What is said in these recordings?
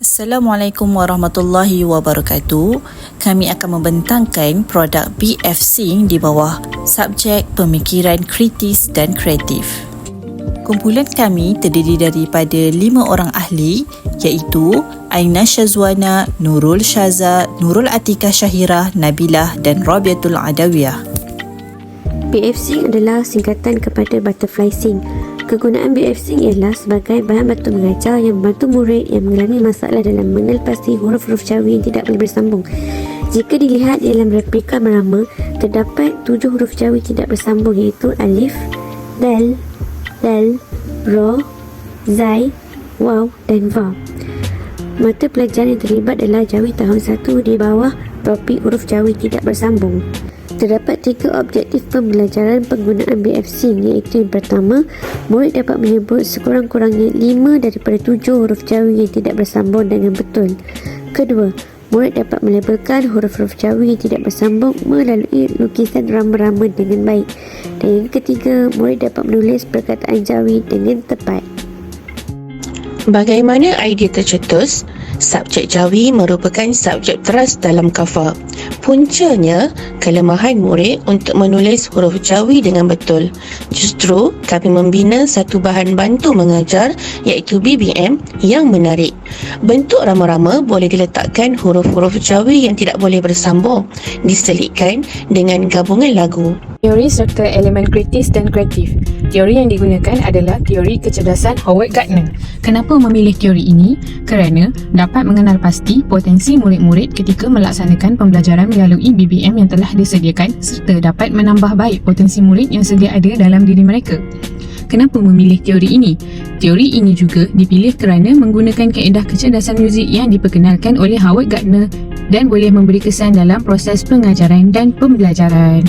Assalamualaikum warahmatullahi wabarakatuh. Kami akan membentangkan produk BFC di bawah subjek pemikiran kritis dan kreatif. Kumpulan kami terdiri daripada 5 orang ahli iaitu Aina Syazwana, Nurul Syaza, Nurul Atika Syahirah, Nabilah dan Rabiatul Adawiyah. BFC adalah singkatan kepada Butterfly Sync. Kegunaan BFC ialah sebagai bahan bantu mengajar yang membantu murid yang mengalami masalah dalam mengenal pasti huruf-huruf Jawi yang tidak boleh bersambung. Jika dilihat dalam replika merama, terdapat 7 huruf Jawi tidak bersambung iaitu alif, dal, ra, zai, waw dan va. Mata pelajaran yang terlibat adalah Jawi tahun 1 di bawah topik huruf Jawi tidak bersambung. Terdapat 3 objektif pembelajaran penggunaan BFC iaitu yang pertama, murid dapat menyebut sekurang-kurangnya 5 daripada 7 huruf Jawi yang tidak bersambung dengan betul. Kedua, murid dapat melabelkan huruf-huruf Jawi yang tidak bersambung melalui lukisan rama-rama dengan baik. Dan yang ketiga, murid dapat menulis perkataan Jawi dengan tepat. Bagaimana idea tercetus? Subjek Jawi merupakan subjek teras dalam kafah. Puncanya, kelemahan murid untuk menulis huruf Jawi dengan betul. Justru, kami membina satu bahan bantu mengajar iaitu BBM yang menarik. Bentuk rama-rama boleh diletakkan huruf-huruf Jawi yang tidak boleh bersambung, diselitkan dengan gabungan lagu. Teori serta elemen kritis dan kreatif. Teori yang digunakan adalah teori kecerdasan Howard Gardner. Kenapa memilih teori ini? Kerana dapat mengenal pasti potensi murid-murid ketika melaksanakan pembelajaran melalui BBM yang telah disediakan serta dapat menambah baik potensi murid yang sedia ada dalam diri mereka. Kenapa memilih teori ini? Teori ini juga dipilih kerana menggunakan kaedah kecerdasan muzik yang diperkenalkan oleh Howard Gardner dan boleh memberi kesan dalam proses pengajaran dan pembelajaran.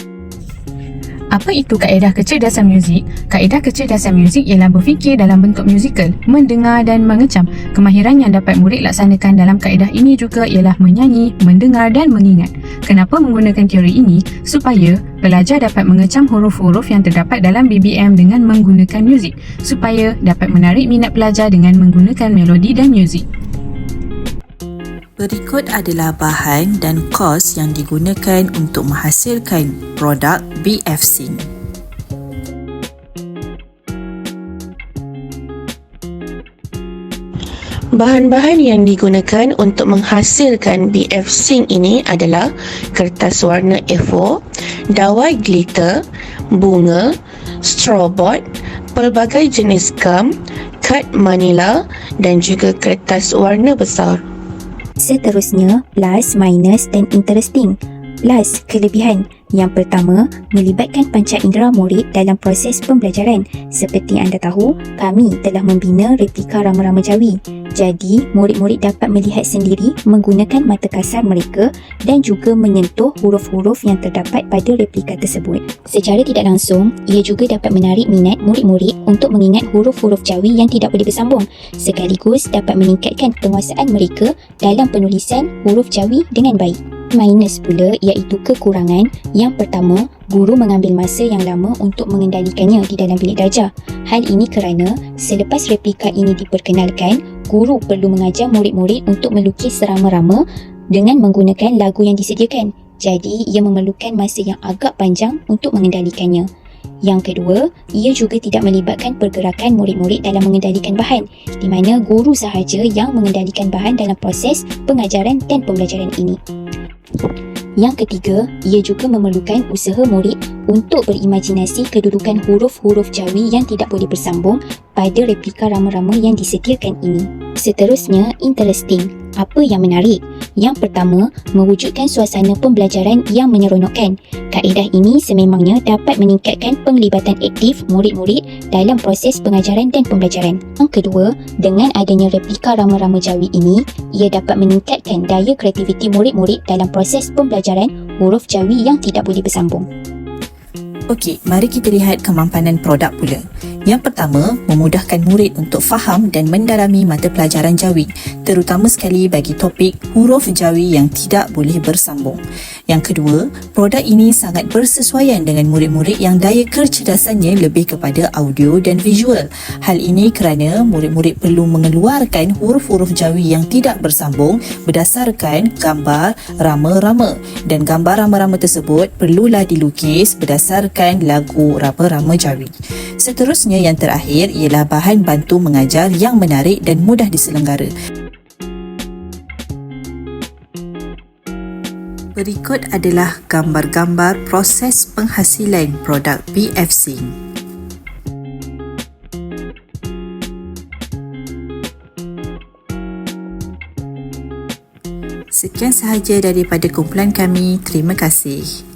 Apa itu kaedah kecerdasan muzik? Kaedah kecerdasan muzik ialah berfikir dalam bentuk musikal, mendengar dan mengecam. Kemahiran yang dapat murid laksanakan dalam kaedah ini juga ialah menyanyi, mendengar dan mengingat. Kenapa menggunakan teori ini? Supaya pelajar dapat mengecam huruf-huruf yang terdapat dalam BBM dengan menggunakan muzik, supaya dapat menarik minat pelajar dengan menggunakan melodi dan muzik. Berikut adalah bahan dan kos yang digunakan untuk menghasilkan produk BFC. Bahan-bahan yang digunakan untuk menghasilkan BFC ini adalah kertas warna A4, dawai glitter, bunga, strawboard, pelbagai jenis gam, kad manila dan juga kertas warna besar. Seterusnya, plus, minus dan interesting. Plus, kelebihan. Yang pertama, melibatkan panca indera murid dalam proses pembelajaran. Seperti anda tahu, kami telah membina replika rama-rama Jawi. Jadi, murid-murid dapat melihat sendiri menggunakan mata kasar mereka dan juga menyentuh huruf-huruf yang terdapat pada replika tersebut. Secara tidak langsung, ia juga dapat menarik minat murid-murid untuk mengingat huruf-huruf Jawi yang tidak boleh bersambung, sekaligus dapat meningkatkan penguasaan mereka dalam penulisan huruf Jawi dengan baik. Minus pula iaitu kekurangan. Yang pertama, guru mengambil masa yang lama untuk mengendalikannya di dalam bilik darjah. Hal ini kerana selepas replika ini diperkenalkan, guru perlu mengajar murid-murid untuk melukis serama-rama dengan menggunakan lagu yang disediakan. Jadi, ia memerlukan masa yang agak panjang untuk mengendalikannya. Yang kedua, ia juga tidak melibatkan pergerakan murid-murid dalam mengendalikan bahan, di mana guru sahaja yang mengendalikan bahan dalam proses pengajaran dan pembelajaran ini. Yang ketiga, ia juga memerlukan usaha murid untuk berimajinasi kedudukan huruf-huruf Jawi yang tidak boleh bersambung pada replika rama-rama yang disediakan ini. Seterusnya, interesting. Apa yang menarik? Yang pertama, mewujudkan suasana pembelajaran yang menyeronokkan. Kaedah ini sememangnya dapat meningkatkan penglibatan aktif murid-murid dalam proses pengajaran dan pembelajaran. Yang kedua, dengan adanya replika rama-rama Jawi ini, ia dapat meningkatkan daya kreativiti murid-murid dalam proses pembelajaran huruf Jawi yang tidak boleh bersambung. Okey, mari kita lihat kemampanan produk pula. Yang pertama, memudahkan murid untuk faham dan mendalami mata pelajaran Jawi, terutama sekali bagi topik huruf Jawi yang tidak boleh bersambung. Yang kedua, produk ini sangat bersesuaian dengan murid-murid yang daya kecerdasannya lebih kepada audio dan visual. Hal ini kerana murid-murid perlu mengeluarkan huruf-huruf Jawi yang tidak bersambung berdasarkan gambar rama-rama, dan gambar rama-rama tersebut perlulah dilukis berdasarkan lagu rama-rama Jawi. Seterusnya, yang terakhir ialah bahan bantu mengajar yang menarik dan mudah diselenggara. Berikut adalah gambar-gambar proses penghasilan produk BFC. Sekian sahaja daripada kumpulan kami. Terima kasih.